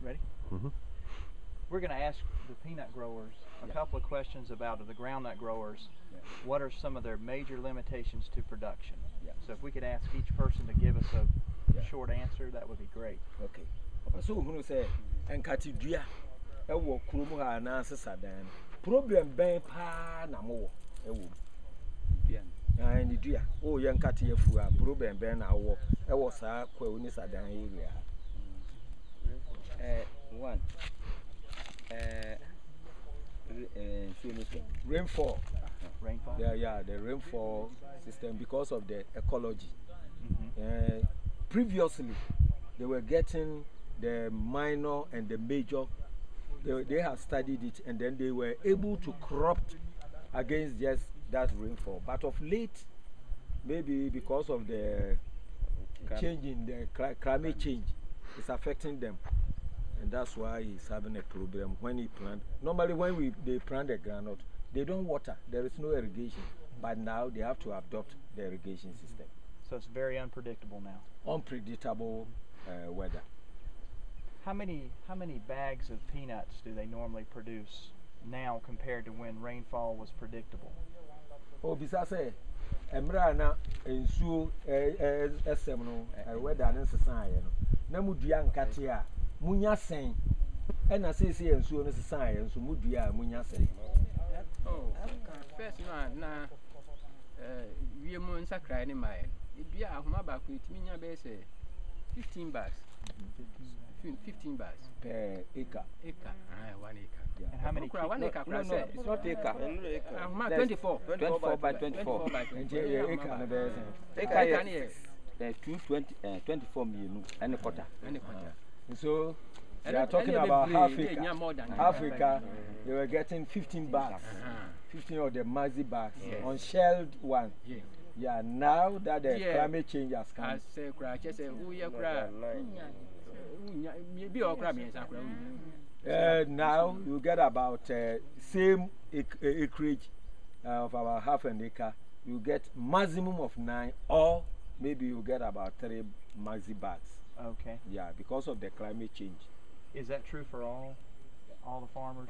Ready? We're going to ask the peanut growers a couple of questions about the groundnut growers. What are some of their major limitations to production? So if we could ask each person to give us a short answer, that would be great. Okay. So who say enkati dua e wo kurom ha na sesadan. Problem ben pa na mo e wo. Dua. Ni dua. Oh yenkati afu a problem ben na wo e wo sa kwa oni sadan area. One. Rainfall. Rainfall? Yeah, the rainfall system because of the ecology. Previously, they were getting the minor and the major. They have studied it and then they were able to crop against just that rainfall. But of late, maybe because of the change in the climate change, it's affecting them. And that's why he's having a problem when he plant. Normally when they plant the groundnut, they don't water. There is no irrigation. But now they have to adopt the irrigation system. So it's very unpredictable now. Unpredictable weather. How many bags of peanuts do they normally produce now compared to when rainfall was predictable? Oh, besides, emra na ensuo esem no weather ne sesan ye no. Na mudua nkate a munya sen. E na sese ensuo no sesan ye nso mudua munya sen. Oh, first na we mo nsakra ni mai. Dua ahoma ba ko itimi nya be say 15 bags. 15 bags per acre. 1 acre. Yeah. And how many? 1 acre. No, it's not acre. 24. 24 by 24. Acre na be say. Acre is 24 million and a quarter. So we are talking about Africa, they were getting 15 bags. 15 of the Mazi bags on shelled one. Yeah, now that the climate change has come. Now you get about same acreage of about half an acre. You get maximum of 9, or maybe you get about 3 Maxi bags. Okay. Yeah, because of the climate change. Is that true for all the farmers?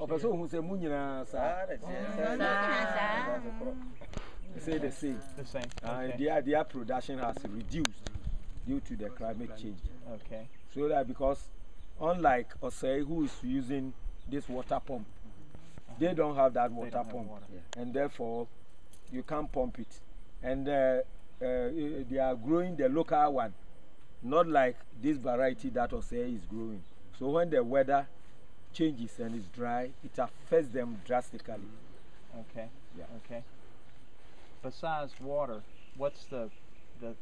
They say the same. The same. Okay. Their production has reduced due to the climate change. Okay. So that because unlike Osei, who is using this water pump, they don't have that water pump, and therefore you can't pump it. And they are growing the local one, not like this variety that Osei is growing. So when the weather changes and it's dry, it affects them drastically. Okay. Yeah. Okay. Besides water, what's the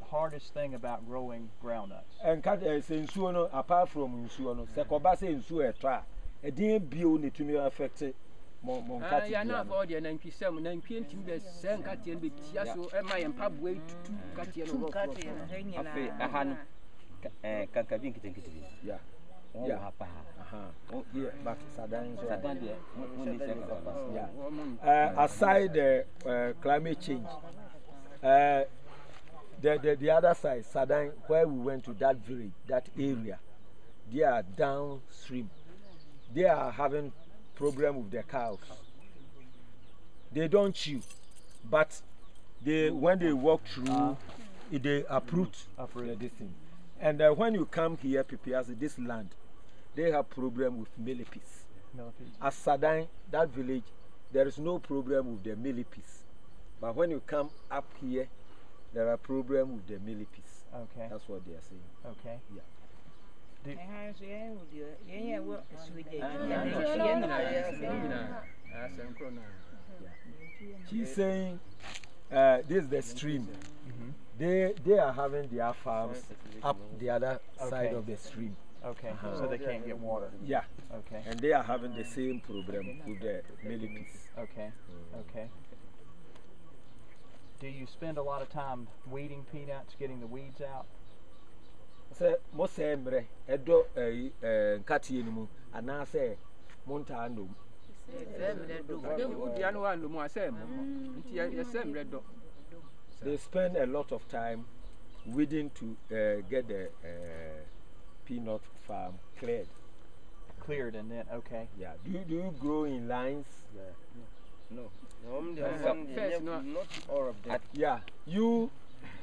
hardest thing about growing groundnuts? And apart from insuano, sekobase insu etra, e din bio ne tumi affect mon kati. Ya na for the 97 na mpiem be sen kati be tia so e ma yempa boa tutu kati no afi aha no kankabin kitenkitibi. Yeah. Yeah. Oh, yeah, but Sadan yeah. Aside the climate change, the other side, Sadan, where we went to that village, that area, they are downstream. They are having problem with the cows. They don't chew, but when they walk through, they uproot this thing. And when you come here, Pipias, this land, they have problem with millipedes. As Sadan, that village, there is no problem with the millipedes. But when you come up here, there are problem with the millipedes. Okay. That's what they are saying. Okay. She's saying this is the stream. They are having their farms up the other side of the stream. Okay, so they can't get water. Yeah. Okay. And they are having the same problem with the millipedes. Okay. Okay. Do you spend a lot of time weeding peanuts, getting the weeds out? Say most emre edo nkati enimu ana say monta andom. They spend a lot of time weeding to get the peanut farm cleared. Cleared and then okay. Yeah. Do you grow in lines? No. First, Not all of them. Yeah. You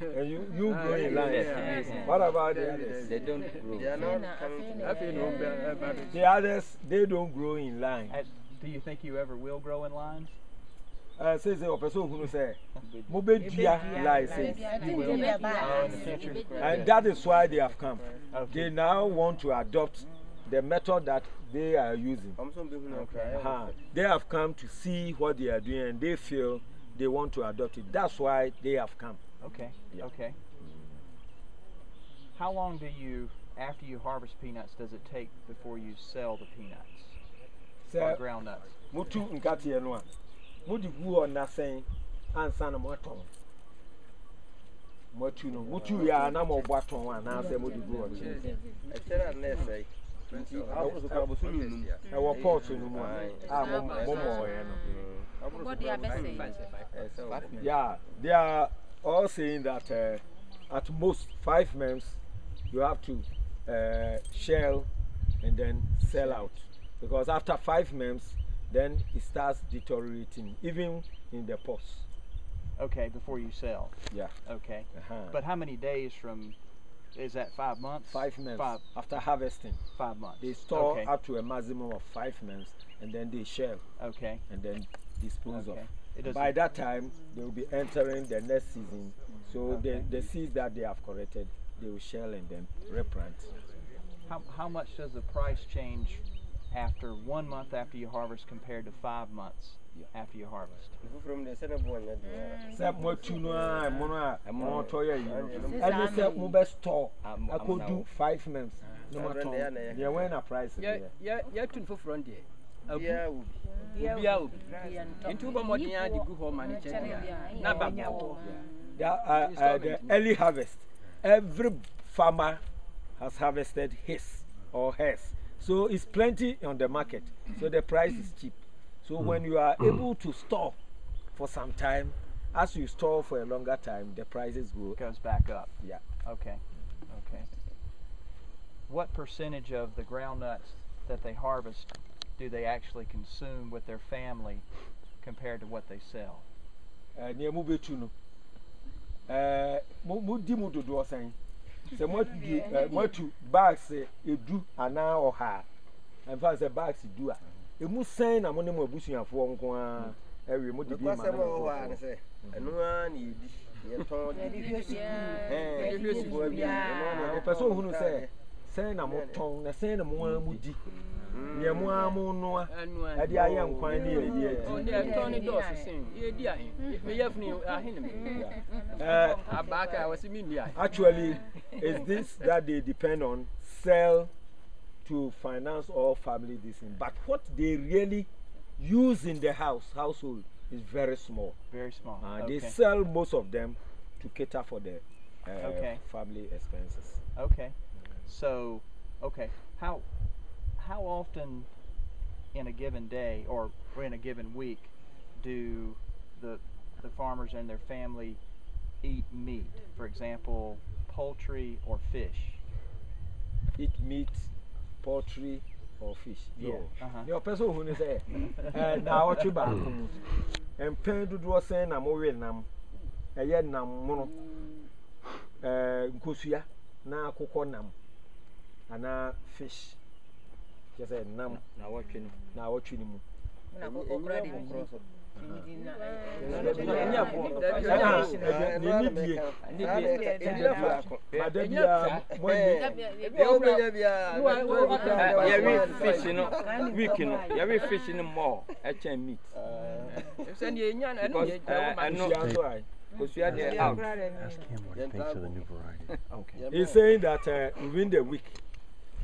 grow in lines. yes. What about the others? They don't grow. They are not coming to The others, they don't grow in line. Do you think you ever will grow in lines? Say a person who say, Mobedia license. You will. Oh, in the future. And that is why they have come. Okay. They now want to adopt the method that they are using. They have come to see what they are doing and they feel they want to adopt it. That's why they have come. Okay. Yeah. Okay. How long do you, after you harvest peanuts, does it take before you sell the peanuts or ground nuts? Mutu nkati enwa. Mudi gu on na saying ansa na moton. Mutu no. Mutu ya na mo bwaton wa na say mudi gu on. I will pause in the morning. Yeah, they are all saying that at most 5 months you have to shell and then sell out. Because after 5 months, then it starts deteriorating, even in the pots. Okay, before you sell. Yeah. Okay. But how many days from, is that 5 months? 5 months. 5. After harvesting. 5 months. They store okay. up to a maximum of 5 months and then they shell. Okay. And then dispose okay. of. By that time, they will be entering the next season. So the seeds that they have corrected, they will shell and then replant. How much does the price change after 1 month after you harvest compared to 5 months after you harvest? From the center Except more tuna and mono and more toya. And they said, mobile store. I could do 5 months. No matter. Yeah, when a price. Yeah, tune for front there. Yeah, into Bomodia, the good home manager. The early harvest. Every farmer has harvested his or hers. So it's plenty on the market. So the price is cheap. So when you are able to store for some time, as you store for a longer time, the prices goes back up. Yeah. Okay. Okay. What percentage of the ground nuts that they harvest do they actually consume with their family compared to what they sell? Near Mubetuno. Mudimu do do saying. So what to bags a do an hour or half. And fast the bags do. A moose saying I'm on the bushing of one every moody. And one you told person who say, saying I'm on tongue, saying I'm one moody. Near Moamonoa, and the young quine here. Oh, they are Tony Dawson saying, yeah, we have new back. I was in India. Actually, is this that they depend on sell to finance all family this thing? But what they really use in the household is very small. Very small. They sell most of them to cater for the family expenses. Okay. So, okay. How often in a given day or in a given week do the farmers and their family eat meat? For example, poultry or fish? Eat meat, poultry or fish? Yeah. Your person who say, now what you back? And pen to do a saying, I'm over nam, a yen nam mono, Nkusia, na coconam, and fish. Just say nam now watching fishing more meat. Ask him what he thinks of the new variety. Okay. He's saying that within the week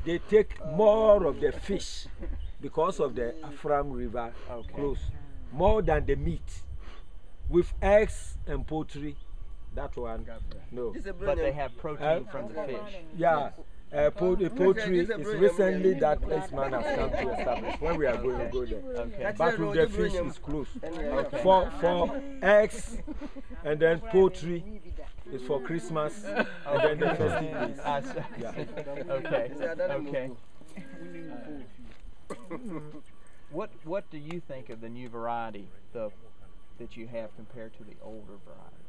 they take more of the fish because of the Afram River close, more than the meat. With eggs and poultry, that one, no. But they have protein from the fish. Yeah, Poultry is recently that this man has come to establish. When we are going to go there. Okay. Back with the fish is closed. For eggs and then poultry is for Christmas and then the festive days. Yeah. Okay. Okay. What do you think of the new variety that you have compared to the older variety?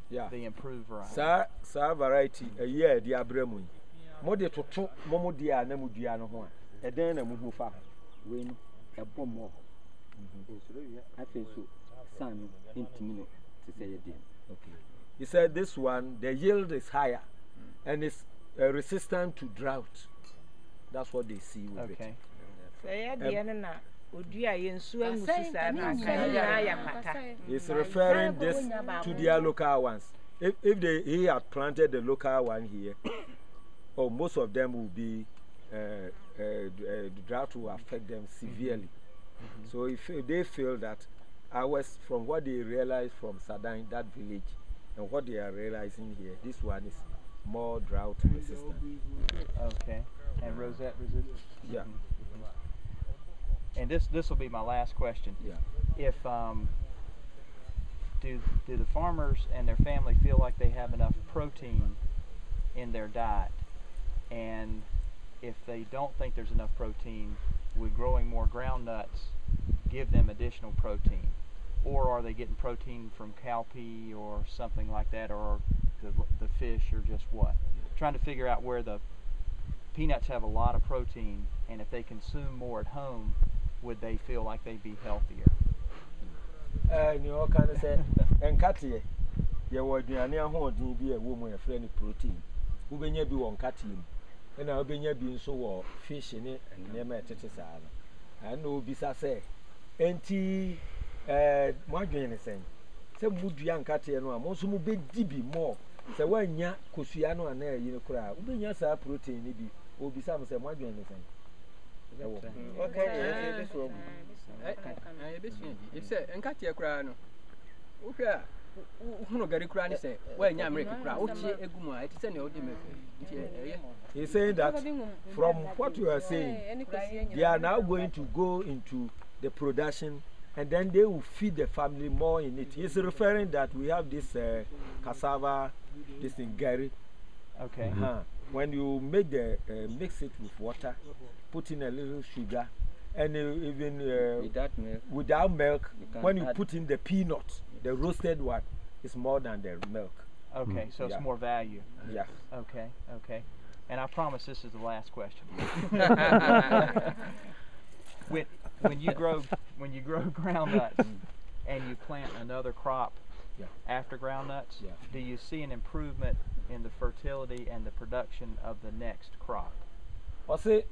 Yeah. The improved variety. Sa variety a year the abremu. Mo de toto mo dia na mu dua no ho a. E den na mu hu fa. We no e bomo. I feel so sun intimate to say it. Okay. He said this one the yield is higher and it's resistant to drought. That's what they see with it. He's referring this to their local ones. If he had planted the local one here, most of them will be the drought will affect them severely. So if they feel that ours, from what they realize from Sadang, that village, and what they are realizing here, this one is more drought resistant. Okay. And rosette resistant? Yeah. And this will be my last question. Yeah. If do the farmers and their family feel like they have enough protein in their diet, and if they don't think there's enough protein, would growing more ground nuts give them additional protein, or are they getting protein from cowpea or something like that, or the fish, or just what? Trying to figure out where the peanuts have a lot of protein, and if they consume more at home, would they feel like they'd be healthier? You know, kind of say, and Katia, you were the near home, be a woman, a friendly protein. Who be be on Katim, and I'll be being so fish in it, and never at it. I know, besides, say, anti margarine saying, some would young Katia, no, most who be DB more. So when ya Kusiano and there, you know, cry, who be your protein, maybe, or be some say margarine saying. Okay, this will if say enkatia kra no wohwe no gari kra ni say when ya america kra otie egum a it say na odi mefe. He's saying that from what you are saying, they are now going to go into the production and then they will feed the family more in it. He's referring that we have this cassava, this thing gari. Okay. When you make the mix it with water, put in a little sugar, and even without milk, when you put in the peanut, the roasted one, is more than the milk. Okay, so it's more value. Yeah. Okay, okay. And I promise this is the last question. when you grow groundnuts and you plant another crop after groundnuts, do you see an improvement in the fertility and the production of the next crop? I say,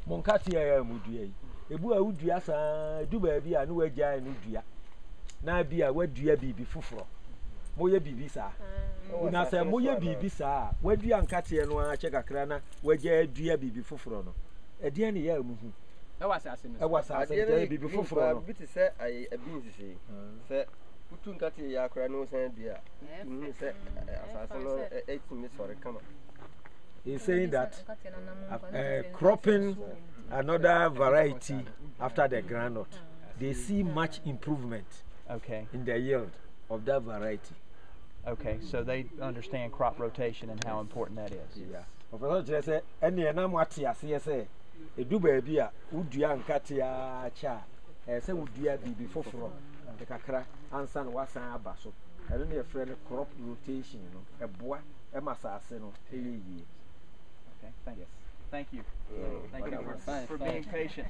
Monkati ya mudua. Ebu a udua sa du ba bi a no wagya no dua. Na bi a wadua bibi foforo. Moye bibi sa. Na say moye bibi sa, wadua nkate no a chekakra na wagya dua bibi foforo no. Ede ne ya muhu. E wasase no. E wasase ya bibi foforo no. Bi te say ai abin sisi. Say utu nkate ya akra no san dua. Say asase no etimi sore kama. He's saying that cropping another variety after the groundnut, they see much improvement in the yield of that variety. Okay, so they understand crop rotation and how important that is. Yeah. Professor say, any anamati say, a do baby, udua nkatia cha, say udua bibi foforo, the kakra, ansan wasan abaso. I don't need a friend crop rotation, a boy, a masasino, Okay, thank you. Thank you. Thank you for being patient.